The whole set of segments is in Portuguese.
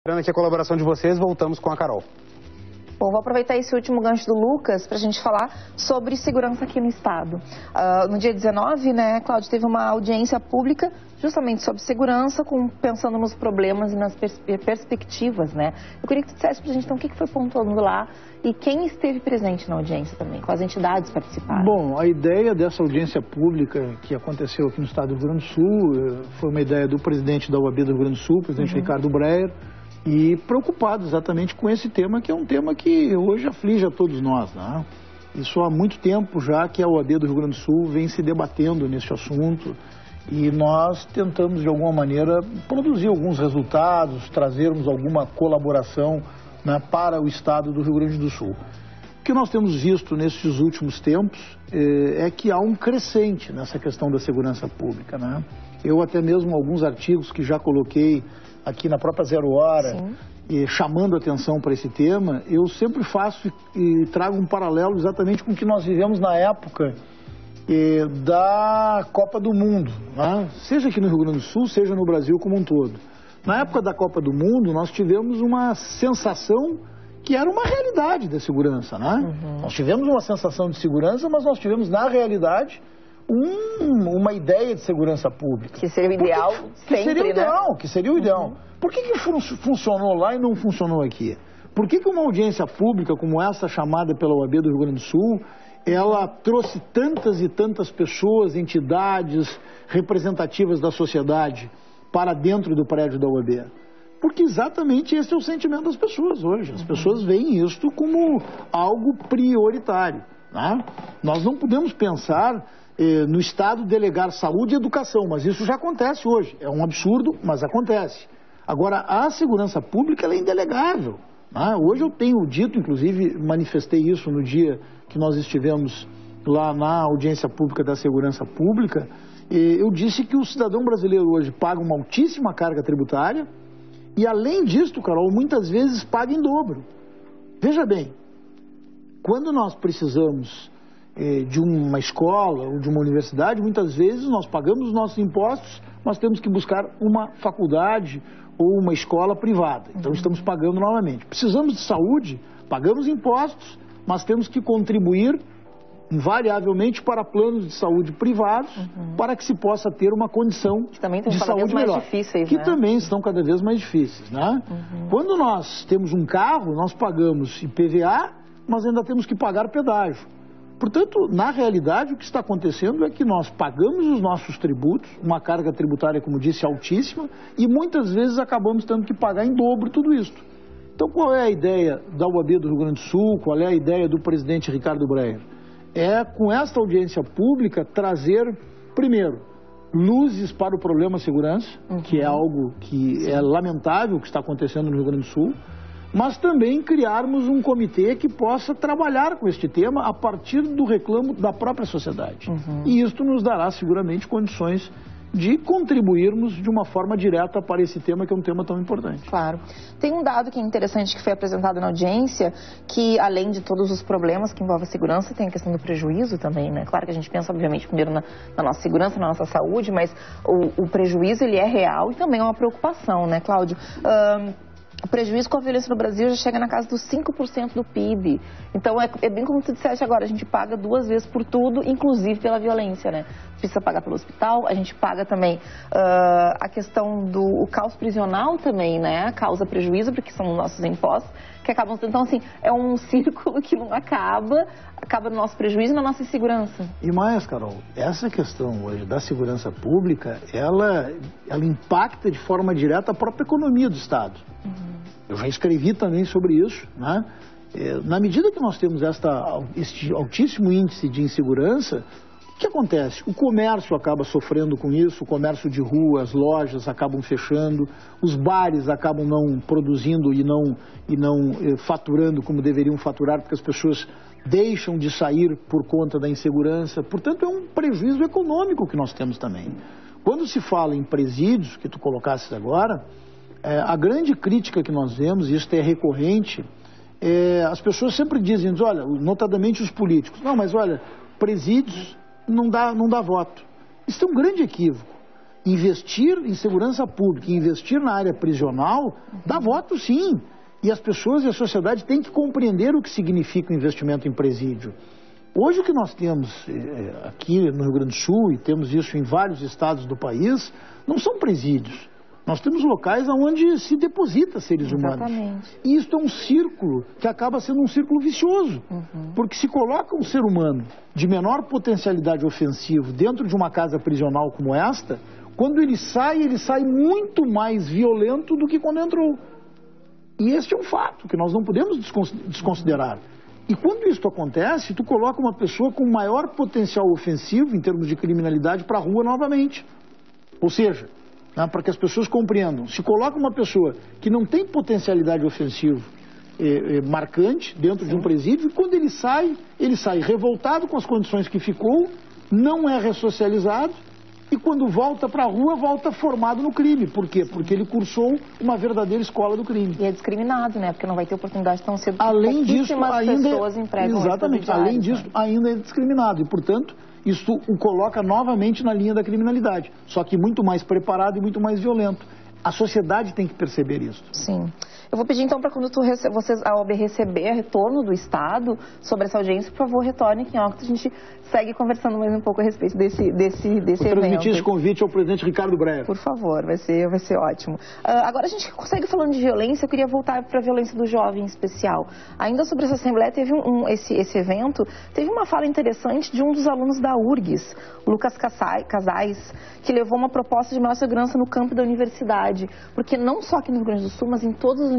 Esperando aqui a colaboração de vocês, voltamos com a Carol. Bom, vou aproveitar esse último gancho do Lucas para a gente falar sobre segurança aqui no estado. No dia 19, né, Cláudio, teve uma audiência pública justamente sobre segurança, pensando nos problemas e nas perspectivas, né? Eu queria que tu dissesse para a gente, então, o que foi pontuando lá e quem esteve presente na audiência também, quais entidades participaram. Bom, a ideia dessa audiência pública que aconteceu aqui no estado do Rio Grande do Sul foi uma ideia do presidente da OAB do Rio Grande do Sul, presidente Ricardo Breyer, e preocupado exatamente com esse tema, que é um tema que hoje aflige a todos nós, né? Isso há muito tempo já que a OAB do Rio Grande do Sul vem se debatendo nesse assunto e nós tentamos de alguma maneira produzir alguns resultados, trazermos alguma colaboração, né, para o estado do Rio Grande do Sul. O que nós temos visto nesses últimos tempos é que há um crescente nessa questão da segurança pública, né? Eu até mesmo alguns artigos que já coloquei aqui na própria Zero Hora, chamando atenção para esse tema, eu sempre faço e trago um paralelo exatamente com o que nós vivemos na época da Copa do Mundo, né? Seja aqui no Rio Grande do Sul, seja no Brasil como um todo. Na época da Copa do Mundo, nós tivemos uma sensação que era uma realidade da segurança, né? Nós tivemos uma sensação de segurança, mas nós tivemos, na realidade, uma ideia de segurança pública. Que seria o ideal sempre, que seria o ideal. Por que funcionou lá e não funcionou aqui? Por que uma audiência pública como essa, chamada pela OAB do Rio Grande do Sul, ela trouxe tantas e tantas pessoas, entidades representativas da sociedade para dentro do prédio da OAB? Porque exatamente esse é o sentimento das pessoas hoje. As pessoas veem isto como algo prioritário, né? Nós não podemos pensar no Estado delegar saúde e educação, mas isso já acontece hoje. É um absurdo, mas acontece. Agora, a segurança pública ela é indelegável, né? Hoje eu tenho dito, inclusive manifestei isso no dia que nós estivemos lá na audiência pública da segurança pública, eu disse que o cidadão brasileiro hoje paga uma altíssima carga tributária e, além disso, Carol, muitas vezes paga em dobro. Veja bem, quando nós precisamos de uma escola ou de uma universidade, muitas vezes nós pagamos os nossos impostos, mas temos que buscar uma faculdade ou uma escola privada. Então estamos pagando novamente. Precisamos de saúde, pagamos impostos, mas temos que contribuir invariavelmente para planos de saúde privados, para que se possa ter uma condição de saúde melhor, difíceis, que também estão cada vez mais difíceis, né? Quando nós temos um carro, nós pagamos IPVA, mas ainda temos que pagar pedágio. Portanto, na realidade, o que está acontecendo é que nós pagamos os nossos tributos, uma carga tributária, como disse, altíssima, e muitas vezes acabamos tendo que pagar em dobro tudo isso. Então, qual é a ideia da OAB do Rio Grande do Sul, qual é a ideia do presidente Ricardo Breyer? É, com esta audiência pública, trazer, primeiro, luzes para o problema segurança, que é algo que é lamentável que está acontecendo no Rio Grande do Sul, mas também criarmos um comitê que possa trabalhar com este tema a partir do reclamo da própria sociedade. E isto nos dará seguramente condições de contribuirmos de uma forma direta para esse tema, que é um tema tão importante. Claro. Tem um dado que é interessante que foi apresentado na audiência, que além de todos os problemas que envolvem a segurança, tem a questão do prejuízo também, né? Claro que a gente pensa, obviamente, primeiro na nossa segurança, na nossa saúde, mas o prejuízo, ele é real e também é uma preocupação, né, Cláudio? O prejuízo com a violência no Brasil já chega na casa dos 5% do PIB. Então, é bem como tu disseste agora, a gente paga 2 vezes por tudo, inclusive pela violência, né? Precisa pagar pelo hospital, a gente paga também a questão do caos prisional também, né? Causa prejuízo, porque são nossos impostos, que acabam... Então, assim, é um círculo que não acaba no nosso prejuízo e na nossa insegurança. E mais, Carol, essa questão hoje da segurança pública, ela impacta de forma direta a própria economia do Estado. Eu já escrevi também sobre isso, né? Na medida que nós temos este altíssimo índice de insegurança, o que acontece? O comércio acaba sofrendo com isso, o comércio de rua, as lojas acabam fechando, os bares acabam não produzindo e não faturando como deveriam faturar, porque as pessoas deixam de sair por conta da insegurança. Portanto, é um prejuízo econômico que nós temos também. Quando se fala em presídios, que tu colocasses agora, a grande crítica que nós vemos, e isso é recorrente, as pessoas sempre dizem, olha, notadamente os políticos, não, mas olha, presídios não dá voto. Isso é um grande equívoco. investir em segurança pública, investir na área prisional, dá voto sim. E as pessoas e a sociedade têm que compreender o que significa o investimento em presídio. Hoje o que nós temos aqui no Rio Grande do Sul, e temos isso em vários estados do país, não são presídios. Nós temos locais onde se deposita seres humanos. E isso é um círculo que acaba sendo um círculo vicioso. Porque se coloca um ser humano de menor potencialidade ofensiva dentro de uma casa prisional como esta, quando ele sai muito mais violento do que quando entrou. E este é um fato que nós não podemos desconsiderar. E quando isso acontece, tu coloca uma pessoa com maior potencial ofensivo em termos de criminalidade para a rua novamente. Ou seja, para que as pessoas compreendam, se coloca uma pessoa que não tem potencialidade ofensiva marcante dentro de um presídio, e quando ele sai revoltado com as condições que ficou, não é ressocializado, e quando volta para a rua, volta formado no crime. Por quê? Porque ele cursou uma verdadeira escola do crime. E é discriminado, né? Porque não vai ter oportunidade tão cedo. Além disso, pessoas empregam. Exatamente. Além disso, ainda é discriminado. E, portanto, isso o coloca novamente na linha da criminalidade. Só que muito mais preparado e muito mais violento. A sociedade tem que perceber isso. Sim. Eu vou pedir então para quando a OAB receber retorno do Estado sobre essa audiência, por favor, retorne aqui em Óbidos. A gente segue conversando mais um pouco a respeito desse evento. Transmitir esse convite ao presidente Ricardo Breyer. Por favor, vai ser ótimo. Agora a gente consegue falando de violência, eu queria voltar para a violência do jovem em especial. Ainda sobre essa Assembleia, teve esse evento, teve uma fala interessante de um dos alunos da URGS, Lucas Casais, que levou uma proposta de maior segurança no campo da universidade. Porque não só aqui no Rio Grande do Sul, mas em todas as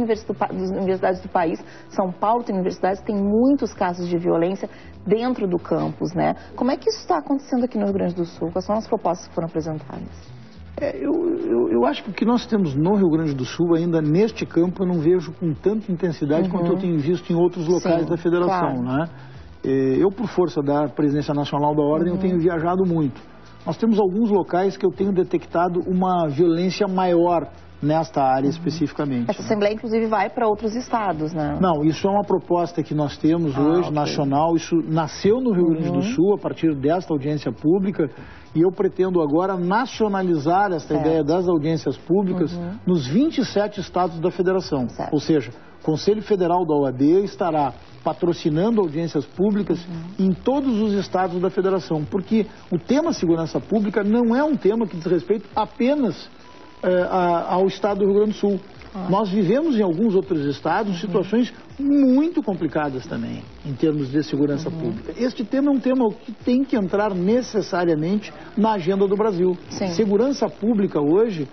universidades do país, São Paulo tem universidades que tem muitos casos de violência dentro do campus, né? Como é que isso está acontecendo aqui no Rio Grande do Sul? Quais são as propostas que foram apresentadas? Eu acho que o que nós temos no Rio Grande do Sul, ainda neste campo, eu não vejo com tanta intensidade quanto eu tenho visto em outros locais da federação, né? Eu, por força da presidência nacional da Ordem, eu tenho viajado muito. Nós temos alguns locais que eu tenho detectado uma violência maior nesta área especificamente. Essa Assembleia, inclusive, vai para outros estados, né? Não, isso é uma proposta que nós temos hoje, nacional. Isso nasceu no Rio Grande do Sul, a partir desta audiência pública, e eu pretendo agora nacionalizar esta ideia das audiências públicas nos 27 estados da federação. Ou seja, o Conselho Federal da OAB estará patrocinando audiências públicas em todos os estados da federação, porque o tema segurança pública não é um tema que diz respeito apenas ao estado do Rio Grande do Sul. Nós vivemos em alguns outros estados situações muito complicadas também, em termos de segurança pública. Este tema é um tema que tem que entrar necessariamente na agenda do Brasil. Segurança pública hoje,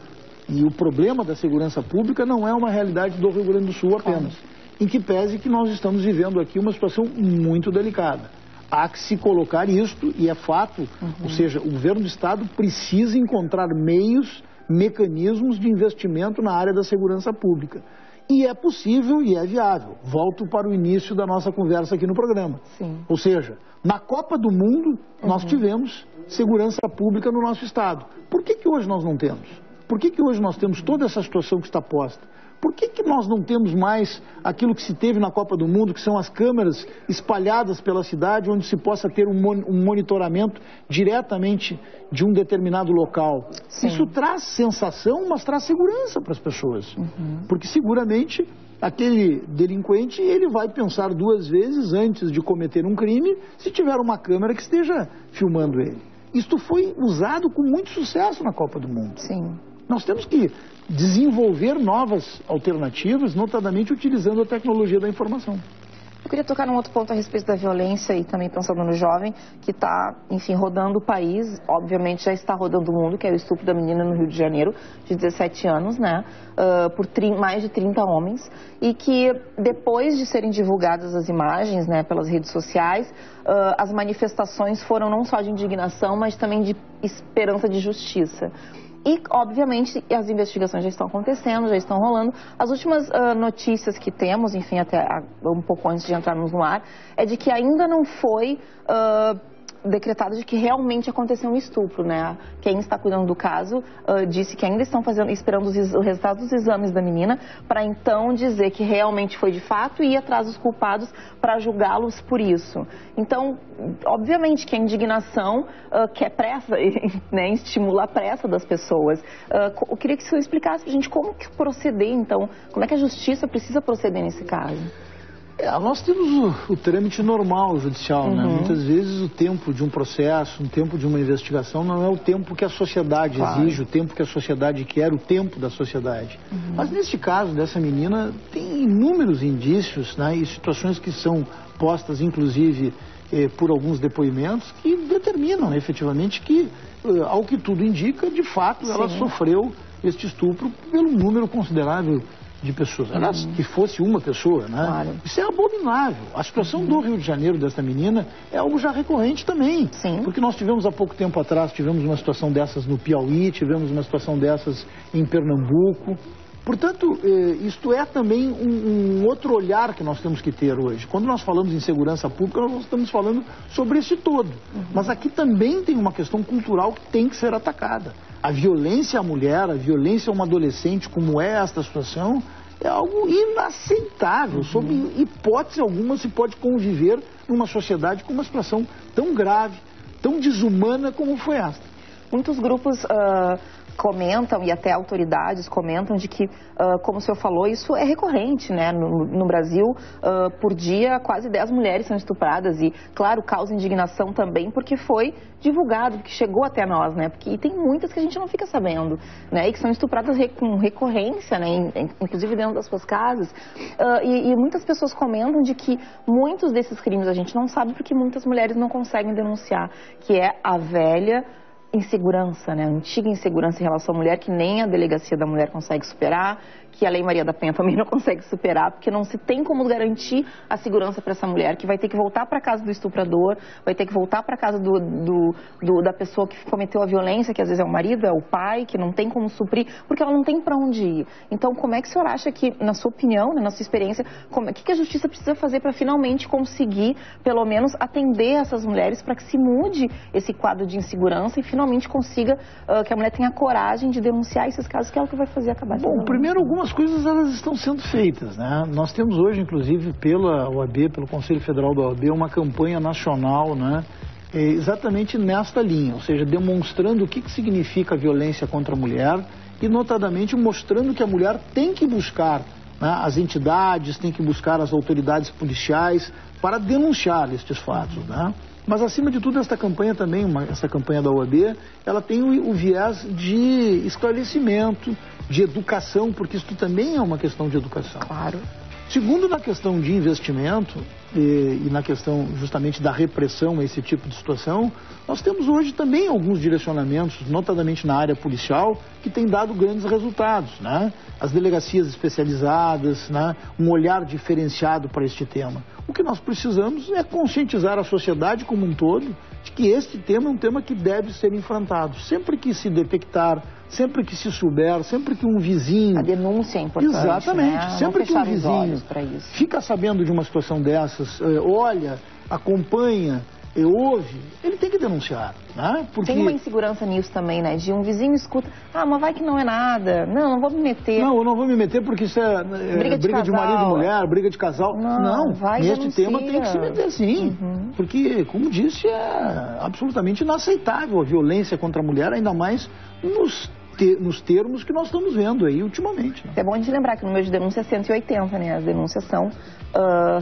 e o problema da segurança pública não é uma realidade do Rio Grande do Sul apenas. Em que pese que nós estamos vivendo aqui uma situação muito delicada. Há que se colocar isto, e é fato, ou seja, o governo do estado precisa encontrar mecanismos de investimento na área da segurança pública. E é possível e é viável. Volto para o início da nossa conversa aqui no programa. Ou seja, na Copa do Mundo, nós tivemos segurança pública no nosso estado. Por que hoje nós não temos? Por que hoje nós temos toda essa situação que está posta? Por que nós não temos mais aquilo que se teve na Copa do Mundo, que são as câmeras espalhadas pela cidade, onde se possa ter um monitoramento diretamente de um determinado local? Isso traz sensação, mas traz segurança para as pessoas. Porque seguramente aquele delinquente, ele vai pensar duas vezes antes de cometer um crime, se tiver uma câmera que esteja filmando ele. Isto foi usado com muito sucesso na Copa do Mundo. Nós temos que desenvolver novas alternativas, notadamente utilizando a tecnologia da informação. Eu queria tocar num outro ponto a respeito da violência e também pensando no jovem que está, enfim, rodando o país, obviamente já está rodando o mundo, que é o estupro da menina no Rio de Janeiro, de 17 anos, né, por mais de 30 homens, e que depois de serem divulgadas as imagens, né, pelas redes sociais, as manifestações foram não só de indignação, mas também de esperança de justiça. E, obviamente, as investigações já estão acontecendo, já estão rolando. As últimas notícias que temos, enfim, até um pouco antes de entrarmos no ar, é de que ainda não foi decretado de que realmente aconteceu um estupro, né? Quem está cuidando do caso disse que ainda estão esperando o resultado dos exames da menina para então dizer que realmente foi de fato e ir atrás dos culpados para julgá-los por isso. Então, obviamente que a indignação quer pressa, né? Estimula a pressa das pessoas. Eu queria que o senhor explicasse para a gente como que proceder, então, como é que a justiça precisa proceder nesse caso. Nós temos o trâmite normal judicial, né? Muitas vezes o tempo de um processo, o tempo de uma investigação não é o tempo que a sociedade exige, o tempo que a sociedade quer, o tempo da sociedade. Mas neste caso dessa menina tem inúmeros indícios, né? E situações que são postas inclusive por alguns depoimentos que determinam efetivamente que, ao que tudo indica, de fato ela sofreu este estupro pelo número considerável de pessoas, aliás, que fosse uma pessoa, né? Claro. Isso é abominável. A situação do Rio de Janeiro dessa menina é algo já recorrente também. Sim. Porque nós tivemos há pouco tempo atrás, tivemos uma situação dessas no Piauí, tivemos uma situação dessas em Pernambuco. Portanto, isto é também um outro olhar que nós temos que ter hoje. Quando nós falamos em segurança pública, nós estamos falando sobre esse todo. Mas aqui também tem uma questão cultural que tem que ser atacada. A violência à mulher, a violência a uma adolescente, como é esta situação, é algo inaceitável. Sob hipótese alguma se pode conviver numa sociedade com uma situação tão grave, tão desumana como foi esta. Muitos grupos comentam, e até autoridades comentam, de que, como o senhor falou, isso é recorrente, né? No Brasil, por dia, quase 10 mulheres são estupradas e, claro, causa indignação também, porque foi divulgado, porque chegou até nós, né? E tem muitas que a gente não fica sabendo, né? E que são estupradas com recorrência, né? Inclusive dentro das suas casas. E muitas pessoas comentam de que muitos desses crimes a gente não sabe porque muitas mulheres não conseguem denunciar, que é a velha insegurança, né? A antiga insegurança em relação à mulher que nem a delegacia da mulher consegue superar, que a Lei Maria da Penha também não consegue superar, porque não se tem como garantir a segurança para essa mulher, que vai ter que voltar para a casa do estuprador, vai ter que voltar para a casa da pessoa que cometeu a violência, que às vezes é o marido, é o pai, que não tem como suprir, porque ela não tem para onde ir. Então, como é que o senhor acha que, na sua opinião, na sua experiência, o que a justiça precisa fazer para finalmente conseguir, pelo menos, atender essas mulheres para que se mude esse quadro de insegurança e finalmente consiga que a mulher tenha coragem de denunciar esses casos, que é o que vai fazer acabar. Bom, primeiro, algumas coisas elas estão sendo feitas, né? Nós temos hoje, inclusive, pela OAB, pelo Conselho Federal da OAB, uma campanha nacional, né? Exatamente nesta linha, ou seja, demonstrando o que significa a violência contra a mulher e, notadamente, mostrando que a mulher tem que buscar, né, as entidades, tem que buscar as autoridades policiais para denunciar estes fatos, né? Mas, acima de tudo, esta campanha também, essa campanha da OAB, ela tem o viés de esclarecimento, de educação, porque isso também é uma questão de educação. Claro. Segundo, na questão de investimento e na questão justamente da repressão a esse tipo de situação, nós temos hoje também alguns direcionamentos, notadamente na área policial, que têm dado grandes resultados, né? As delegacias especializadas, né? Um olhar diferenciado para este tema. O que nós precisamos é conscientizar a sociedade como um todo de que este tema é um tema que deve ser enfrentado. Sempre que se detectar, sempre que se souber, sempre que um vizinho... A denúncia é importante, exatamente, né? sempre que um vizinho isso. fica sabendo de uma situação dessas, olha, acompanha, ouve, ele tem que denunciar, né? Porque... Tem uma insegurança nisso também, né? De um vizinho escuta, mas vai que não é nada, não vou me meter. Não, eu não vou me meter porque isso é briga de marido e mulher, briga de casal. Não, neste tema tem que se meter sim, porque, como disse, é absolutamente inaceitável a violência contra a mulher, ainda mais nos termos que nós estamos vendo aí ultimamente, né? É bom a gente lembrar que o número de denúncia é 180, né? As denúncias são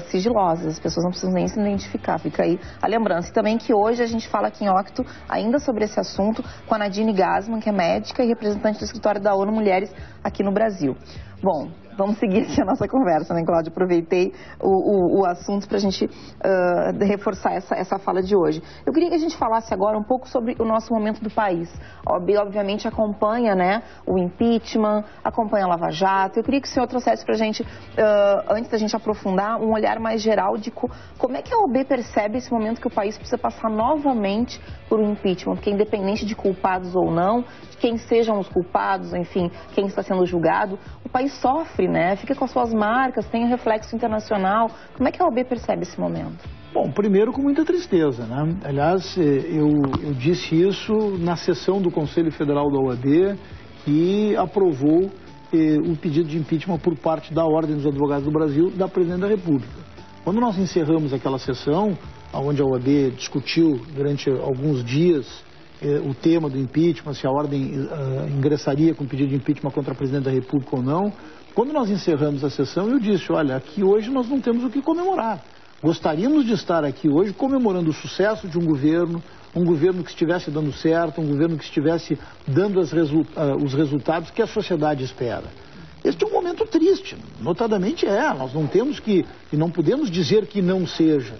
sigilosas, as pessoas não precisam nem se identificar, fica aí a lembrança. E também que hoje a gente fala aqui em Octo ainda sobre esse assunto com a Nadine Gassman, que é médica e representante do escritório da ONU Mulheres aqui no Brasil. Bom, vamos seguir aqui a nossa conversa, né, Cláudia? Aproveitei o assunto para a gente reforçar essa fala de hoje. Eu queria que a gente falasse agora um pouco sobre o nosso momento do país. A OAB, obviamente, acompanha, né, o impeachment, acompanha a Lava Jato. Eu queria que o senhor trouxesse para a gente, antes da gente aprofundar, um olhar mais geral de como é que a OAB percebe esse momento que o país precisa passar novamente por um impeachment, porque independente de culpados ou não, de quem sejam os culpados, enfim, quem está sendo julgado, o país sofre sempre, né? Fica com as suas marcas, tem um reflexo internacional. Como é que a OAB percebe esse momento? Bom, primeiro com muita tristeza, né? Aliás, eu disse isso na sessão do Conselho Federal da OAB, que aprovou o pedido de impeachment por parte da Ordem dos Advogados do Brasil, da Presidente da República. Quando nós encerramos aquela sessão, onde a OAB discutiu durante alguns dias o tema do impeachment, se a Ordem ingressaria com pedido de impeachment contra a Presidente da República ou não, quando nós encerramos a sessão, eu disse, olha, aqui hoje nós não temos o que comemorar. Gostaríamos de estar aqui hoje comemorando o sucesso de um governo que estivesse dando certo, um governo que estivesse dando os resultados que a sociedade espera. Este é um momento triste, notadamente nós não temos e não podemos dizer que não seja.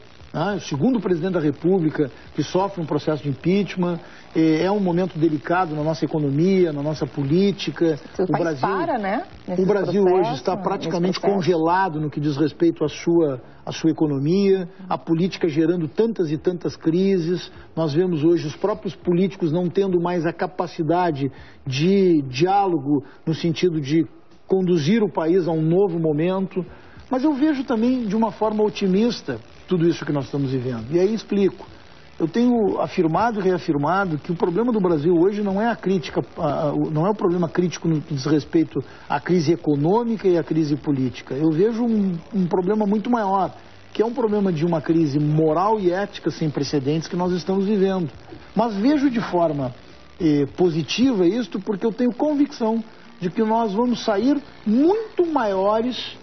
Segundo o Presidente da República, que sofre um processo de impeachment, é um momento delicado na nossa economia, na nossa política. O Brasil para, né? O Brasil hoje está praticamente congelado no que diz respeito à sua economia, a política gerando tantas e tantas crises. Nós vemos hoje os próprios políticos não tendo mais a capacidade de diálogo no sentido de conduzir o país a um novo momento. Mas eu vejo também de uma forma otimista tudo isso que nós estamos vivendo. E aí explico. Eu tenho afirmado e reafirmado que o problema do Brasil hoje não é a crítica, não é o problema crítico no que diz respeito à crise econômica e à crise política. Eu vejo um problema muito maior, que é um problema de uma crise moral e ética sem precedentes que nós estamos vivendo. Mas vejo de forma positiva isto porque eu tenho convicção de que nós vamos sair muito maiores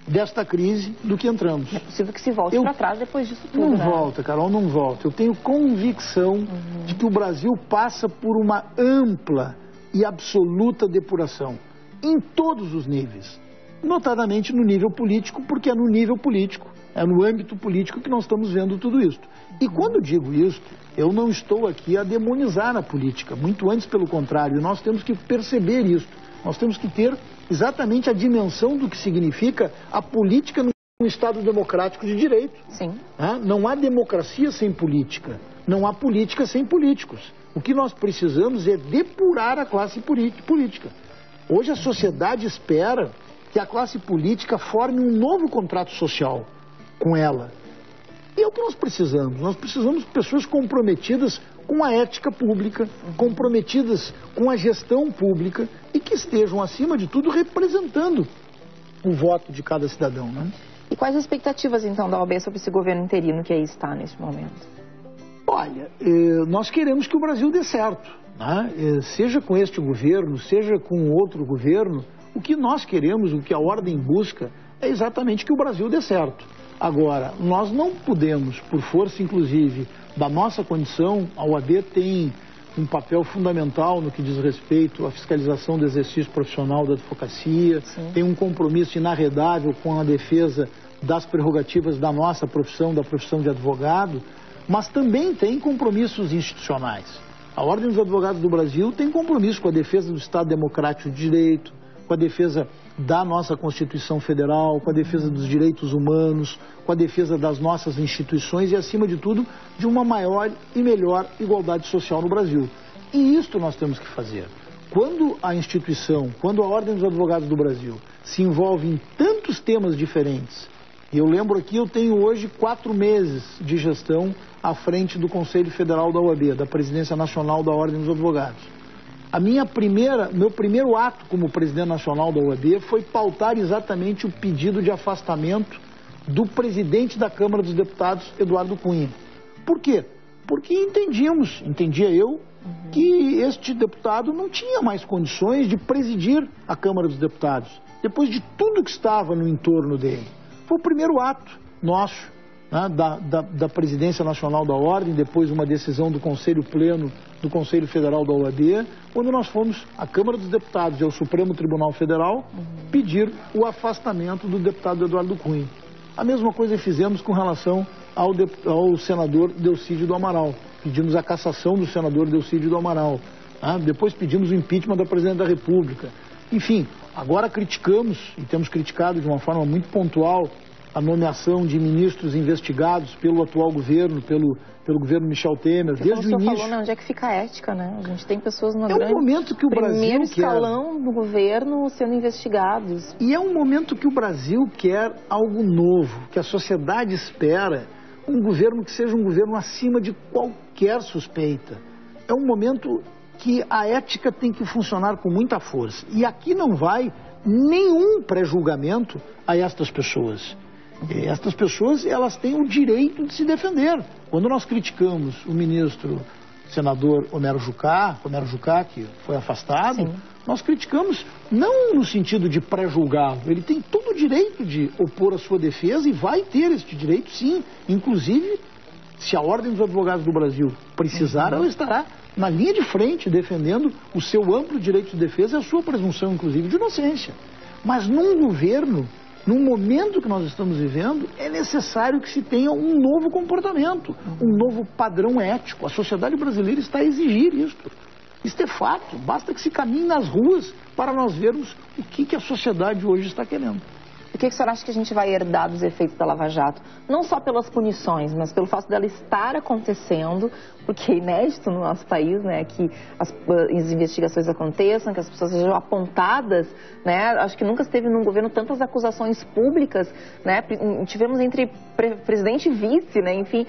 desta crise do que entramos. É possível que se volte para trás depois disso tudo, Não né? volta, Carol, não volta. Eu tenho convicção de que o Brasil passa por uma ampla e absoluta depuração, em todos os níveis. Notadamente no nível político, porque é no nível político, é no âmbito político que nós estamos vendo tudo isso. E quando digo isso, eu não estou aqui a demonizar a política, muito antes pelo contrário, nós temos que perceber isso. Nós temos que ter exatamente a dimensão do que significa a política num Estado democrático de direito. Sim. Não há democracia sem política, não há política sem políticos. O que nós precisamos é depurar a classe política. Hoje a sociedade espera que a classe política forme um novo contrato social com ela. E é o que nós precisamos. Nós precisamos de pessoas comprometidas com a ética pública, comprometidas com a gestão pública e que estejam, acima de tudo, representando o voto de cada cidadão, né? E quais as expectativas, então, da OAB sobre esse governo interino que aí está neste momento? Olha, nós queremos que o Brasil dê certo, né? Seja com este governo, seja com outro governo, o que nós queremos, o que a Ordem busca, é exatamente que o Brasil dê certo. Agora, nós não podemos, por força inclusive da nossa condição, a OAB tem um papel fundamental no que diz respeito à fiscalização do exercício profissional da advocacia, tem um compromisso inarredável com a defesa das prerrogativas da nossa profissão, da profissão de advogado, mas também tem compromissos institucionais. A Ordem dos Advogados do Brasil tem compromisso com a defesa do Estado Democrático de Direito, com a defesa da nossa Constituição Federal, com a defesa dos direitos humanos, com a defesa das nossas instituições e, acima de tudo, de uma maior e melhor igualdade social no Brasil. E isto nós temos que fazer. Quando a instituição, quando a Ordem dos Advogados do Brasil se envolve em tantos temas diferentes, e eu lembro aqui, eu tenho hoje 4 meses de gestão à frente do Conselho Federal da OAB, da Presidência Nacional da Ordem dos Advogados. Meu primeiro ato como presidente nacional da OAB foi pautar exatamente o pedido de afastamento do presidente da Câmara dos Deputados, Eduardo Cunha. Por quê? Porque entendia eu, que este deputado não tinha mais condições de presidir a Câmara dos Deputados, depois de tudo que estava no entorno dele. Foi o primeiro ato nosso, né, da Presidência Nacional da Ordem, depois uma decisão do Conselho Pleno do Conselho Federal da OAB, quando nós fomos à Câmara dos Deputados e ao Supremo Tribunal Federal pedir o afastamento do deputado Eduardo Cunha. A mesma coisa fizemos com relação ao senador Delcídio do Amaral. Pedimos a cassação do senador Delcídio do Amaral. Depois pedimos o impeachment da Presidente da República. Enfim, agora criticamos, e temos criticado de uma forma muito pontual, a nomeação de ministros investigados pelo atual governo, pelo governo Michel Temer, desde o início. Falou, né? Onde é que fica a ética, né? A gente tem pessoas no momento que o primeiro escalão do governo sendo investigados. E é um momento que o Brasil quer algo novo, que a sociedade espera um governo que seja um governo acima de qualquer suspeita. É um momento que a ética tem que funcionar com muita força. E aqui não vai nenhum pré-julgamento a estas pessoas. Estas pessoas, elas têm o direito de se defender. Quando nós criticamos o ministro senador Homero Jucá, que foi afastado, sim, nós criticamos não no sentido de pré-julgá-lo. Ele tem todo o direito de opor a sua defesa e vai ter este direito, sim. Inclusive, se a Ordem dos Advogados do Brasil precisar, ela estará na linha de frente defendendo o seu amplo direito de defesa e a sua presunção, inclusive, de inocência. Mas num governo, num momento que nós estamos vivendo, é necessário que se tenha um novo comportamento, um novo padrão ético. A sociedade brasileira está a exigir isto. Isto é fato. Basta que se caminhe nas ruas para nós vermos o que a sociedade hoje está querendo. O que o senhor acha que a gente vai herdar dos efeitos da Lava Jato? Não só pelas punições, mas pelo fato dela estar acontecendo, porque é inédito no nosso país, né, que as investigações aconteçam, que as pessoas sejam apontadas, né? Acho que nunca esteve num governo tantas acusações públicas, né? Tivemos entre presidente e vice, né? Enfim,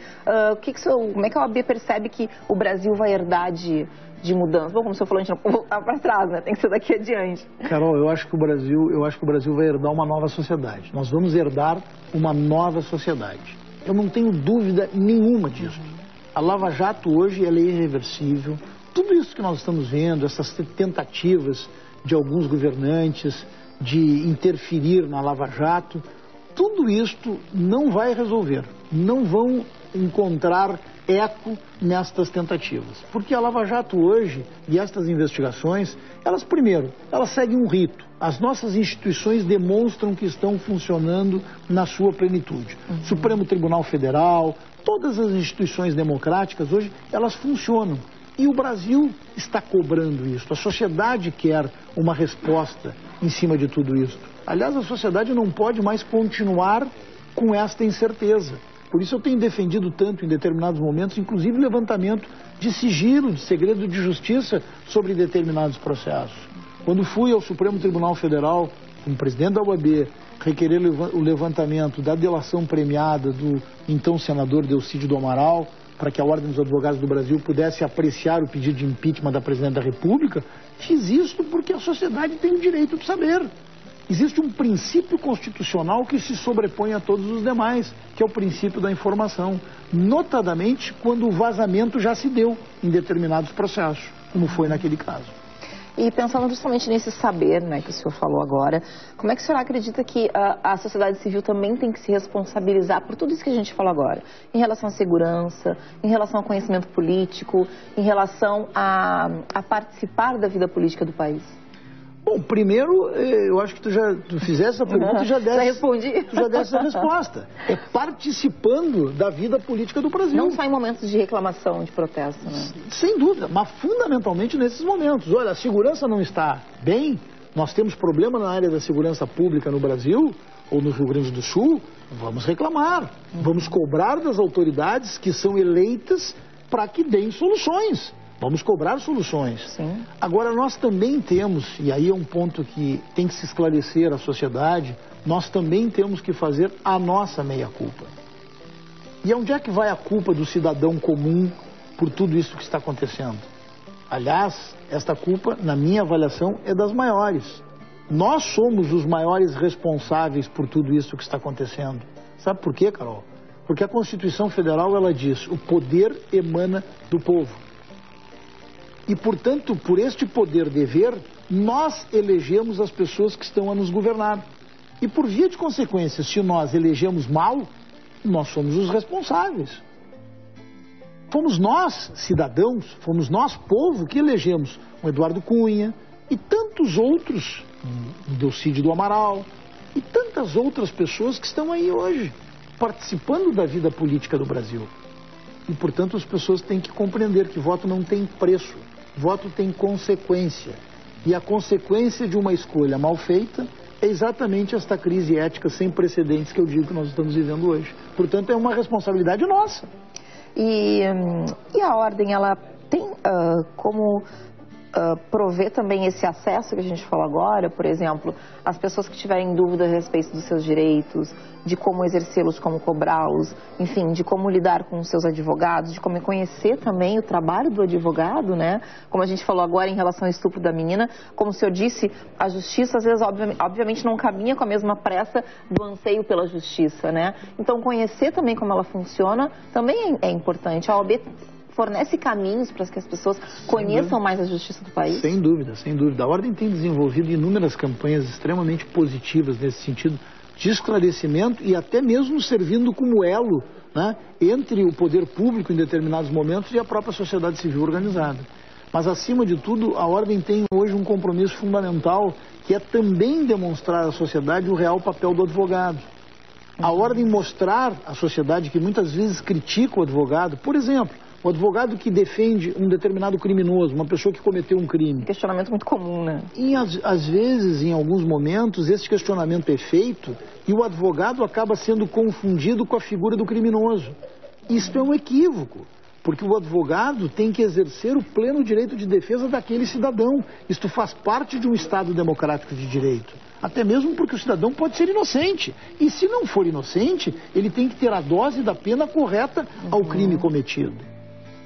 como é que a OAB percebe que o Brasil vai herdar de mudança? Bom, como o senhor falou, a gente não pode voltar para trás, né? Tem que ser daqui adiante. Carol, eu acho que o Brasil vai herdar uma nova sociedade. Nós vamos herdar uma nova sociedade. Eu não tenho dúvida nenhuma disso. A Lava Jato hoje, ela é irreversível. Tudo isso que nós estamos vendo, essas tentativas de alguns governantes de interferir na Lava Jato, tudo isto não vai resolver. Não vão encontrar eco nestas tentativas. Porque a Lava Jato hoje, e estas investigações, elas seguem um rito. As nossas instituições demonstram que estão funcionando na sua plenitude. Supremo Tribunal Federal, todas as instituições democráticas hoje, elas funcionam. E o Brasil está cobrando isso. A sociedade quer uma resposta em cima de tudo isso. Aliás, a sociedade não pode mais continuar com esta incerteza. Por isso eu tenho defendido tanto em determinados momentos, inclusive levantamento de sigilo, de segredo de justiça sobre determinados processos. Quando fui ao Supremo Tribunal Federal, como presidente da OAB, requerer o levantamento da delação premiada do então senador Delcídio do Amaral, para que a Ordem dos Advogados do Brasil pudesse apreciar o pedido de impeachment da Presidente da República, fiz isso porque a sociedade tem o direito de saber. Existe um princípio constitucional que se sobrepõe a todos os demais, que é o princípio da informação, notadamente quando o vazamento já se deu em determinados processos, como foi naquele caso. E pensando justamente nesse saber, né, que o senhor falou agora, como é que o senhor acredita que a sociedade civil também tem que se responsabilizar por tudo isso que a gente falou agora, em relação à segurança, em relação ao conhecimento político, em relação a participar da vida política do país? Bom, primeiro, eu acho que tu fizesse essa pergunta e já desse essa resposta. É participando da vida política do Brasil. Não só em momentos de reclamação, de protesto, né? Sem dúvida, mas fundamentalmente nesses momentos. Olha, a segurança não está bem, nós temos problema na área da segurança pública no Brasil, ou no Rio Grande do Sul, vamos reclamar. Vamos cobrar das autoridades que são eleitas para que deem soluções. Vamos cobrar soluções. Sim. Agora, nós também temos, e aí é um ponto que tem que se esclarecer à sociedade, nós também temos que fazer a nossa meia-culpa. E onde é que vai a culpa do cidadão comum por tudo isso que está acontecendo? Aliás, esta culpa, na minha avaliação, é das maiores. Nós somos os maiores responsáveis por tudo isso que está acontecendo. Sabe por quê, Carol? Porque a Constituição Federal, ela diz, o poder emana do povo. E, portanto, por este poder-dever, nós elegemos as pessoas que estão a nos governar. E, por via de consequência, se nós elegemos mal, nós somos os responsáveis. Fomos nós, cidadãos, fomos nós, povo, que elegemos o Eduardo Cunha e tantos outros, o Delcídio do Amaral, e tantas outras pessoas que estão aí hoje, participando da vida política do Brasil. E, portanto, as pessoas têm que compreender que voto não tem preço. Voto tem consequência. E a consequência de uma escolha mal feita é exatamente esta crise ética sem precedentes que eu digo que nós estamos vivendo hoje. Portanto, é uma responsabilidade nossa. E a ordem, ela tem como prover também esse acesso que a gente falou agora, por exemplo, as pessoas que tiverem dúvida a respeito dos seus direitos, de como exercê-los, como cobrá-los, enfim, de como lidar com os seus advogados, de como conhecer também o trabalho do advogado, né? Como a gente falou agora em relação ao estupro da menina, como o senhor disse, a justiça às vezes obviamente não caminha com a mesma pressa do anseio pela justiça, né? Então conhecer também como ela funciona também é importante. A OAB fornece caminhos para que as pessoas conheçam mais a justiça do país? Sem dúvida, sem dúvida. A Ordem tem desenvolvido inúmeras campanhas extremamente positivas nesse sentido de esclarecimento e até mesmo servindo como elo, né, entre o poder público em determinados momentos e a própria sociedade civil organizada. Mas, acima de tudo, a Ordem tem hoje um compromisso fundamental, que é também demonstrar à sociedade o real papel do advogado. A Ordem mostrar à sociedade que muitas vezes critica o advogado, por exemplo, o advogado que defende um determinado criminoso, uma pessoa que cometeu um crime. Questionamento muito comum, né? E às vezes, em alguns momentos, esse questionamento é feito e o advogado acaba sendo confundido com a figura do criminoso. Isso é um equívoco, porque o advogado tem que exercer o pleno direito de defesa daquele cidadão. Isto faz parte de um Estado democrático de direito. Até mesmo porque o cidadão pode ser inocente. E se não for inocente, ele tem que ter a dose da pena correta ao crime cometido.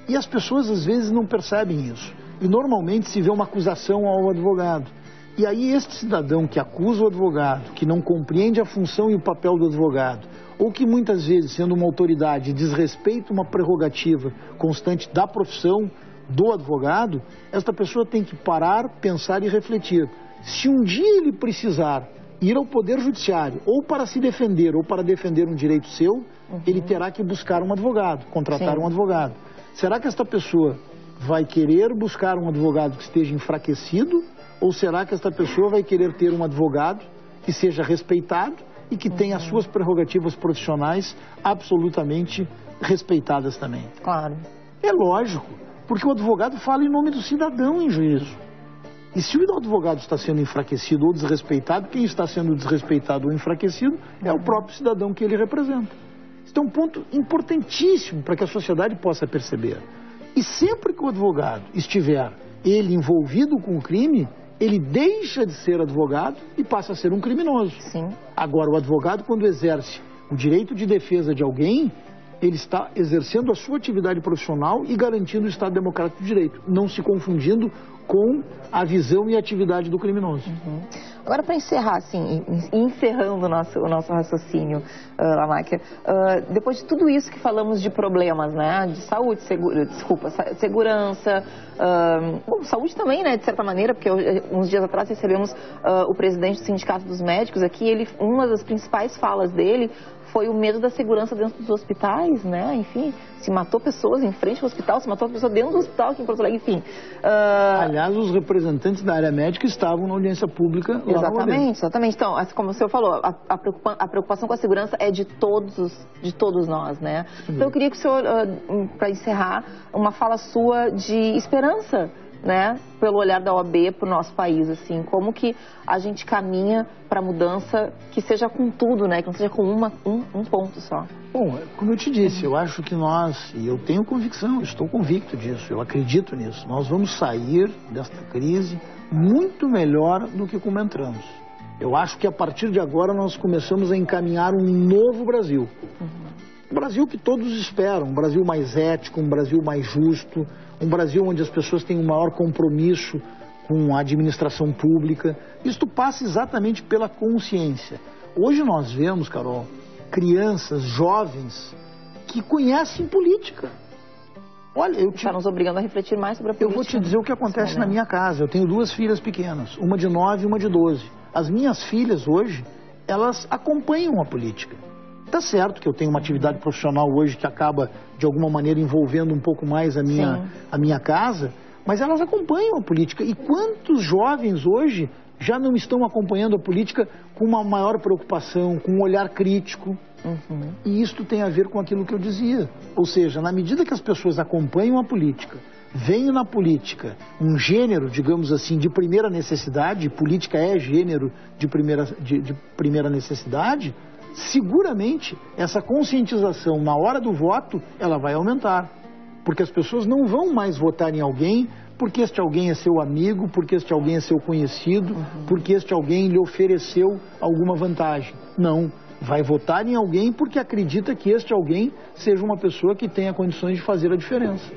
E as pessoas às vezes não percebem isso. E normalmente se vê uma acusação ao advogado. E aí este cidadão que acusa o advogado, que não compreende a função e o papel do advogado, ou que muitas vezes, sendo uma autoridade, desrespeita uma prerrogativa constante da profissão do advogado, esta pessoa tem que parar, pensar e refletir. Se um dia ele precisar ir ao Poder Judiciário, ou para se defender, ou para defender um direito seu, ele terá que buscar um advogado, contratar um advogado. Será que esta pessoa vai querer buscar um advogado que esteja enfraquecido? Ou será que esta pessoa vai querer ter um advogado que seja respeitado e que tenha as suas prerrogativas profissionais absolutamente respeitadas também? Claro. É lógico, porque o advogado fala em nome do cidadão em juízo. E se o advogado está sendo enfraquecido ou desrespeitado, quem está sendo desrespeitado ou enfraquecido é o próprio cidadão que ele representa. Isso é um ponto importantíssimo para que a sociedade possa perceber. E sempre que o advogado estiver, ele envolvido com o crime, ele deixa de ser advogado e passa a ser um criminoso. Sim. Agora, o advogado, quando exerce o direito de defesa de alguém, ele está exercendo a sua atividade profissional e garantindo o Estado Democrático de Direito, não se confundindo com a visão e atividade do criminoso. Agora, para encerrar, assim, encerrando o nosso raciocínio, Lamáquia, depois de tudo isso que falamos de problemas, né, de saúde, segurança, bom, saúde também, né, de certa maneira, porque uns dias atrás recebemos o presidente do Sindicato dos Médicos aqui, uma das principais falas dele foi o medo da segurança dentro dos hospitais, né? Enfim, se matou pessoas em frente ao hospital, se matou pessoa dentro do hospital aqui em Porto Alegre, enfim. Aliás, os representantes da área médica estavam na audiência pública lá. Exatamente, exatamente. Então, como o senhor falou, a preocupação com a segurança é de todos nós, né? Então, eu queria que o senhor, para encerrar, uma fala sua de esperança, né, pelo olhar da OAB para o nosso país, assim, como que a gente caminha para a mudança que seja com tudo, né, que não seja com um ponto só. Bom, como eu te disse, eu acho que nós, e eu tenho convicção, estou convicto disso, eu acredito nisso, nós vamos sair desta crise muito melhor do que como entramos. Eu acho que a partir de agora nós começamos a encaminhar um novo Brasil. Um Brasil que todos esperam, um Brasil mais ético, um Brasil mais justo, um Brasil onde as pessoas têm um maior compromisso com a administração pública. Isto passa exatamente pela consciência. Hoje nós vemos, Carol, crianças, jovens, que conhecem política. Olha, Está nos obrigando a refletir mais sobre a política. Eu vou te dizer o que acontece na minha casa. Eu tenho 2 filhas pequenas, uma de 9 e uma de 12. As minhas filhas hoje, elas acompanham a política. Tá certo que eu tenho uma atividade profissional hoje que acaba, de alguma maneira, envolvendo um pouco mais a minha casa, mas elas acompanham a política. E quantos jovens hoje já não estão acompanhando a política com uma maior preocupação, com um olhar crítico? E isto tem a ver com aquilo que eu dizia. Ou seja, na medida que as pessoas acompanham a política, vem na política um gênero, digamos assim, de primeira necessidade, política é gênero de primeira necessidade, seguramente essa conscientização na hora do voto, ela vai aumentar. Porque as pessoas não vão mais votar em alguém porque este alguém é seu amigo, porque este alguém é seu conhecido, porque este alguém lhe ofereceu alguma vantagem. Não, vai votar em alguém porque acredita que este alguém seja uma pessoa que tenha condições de fazer a diferença.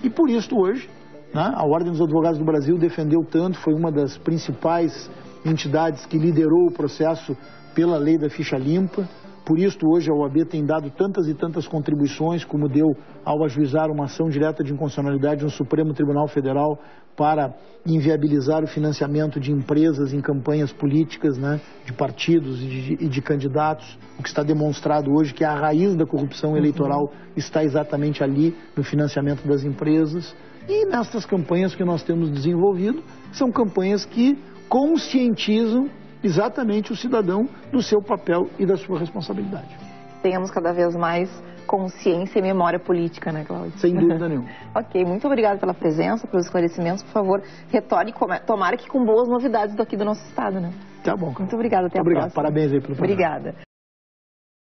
E por isso hoje, né, a Ordem dos Advogados do Brasil defendeu tanto, foi uma das principais entidades que liderou o processo pela lei da ficha limpa. Por isso hoje a OAB tem dado tantas e tantas contribuições, como deu ao ajuizar uma ação direta de inconstitucionalidade no Supremo Tribunal Federal para inviabilizar o financiamento de empresas em campanhas políticas, né, de partidos e de candidatos. O que está demonstrado hoje que a raiz da corrupção eleitoral está exatamente ali no financiamento das empresas. E nessas campanhas que nós temos desenvolvido, são campanhas que conscientizam exatamente o cidadão do seu papel e da sua responsabilidade. Tenhamos cada vez mais consciência e memória política, né, Cláudio? Sem dúvida nenhuma. Ok, muito obrigada pela presença, pelos esclarecimentos. Por favor, retorne, tomara que com boas novidades daqui do nosso estado, né? Tá bom. Muito obrigada, até a próxima. Parabéns aí pelo programa. Obrigada.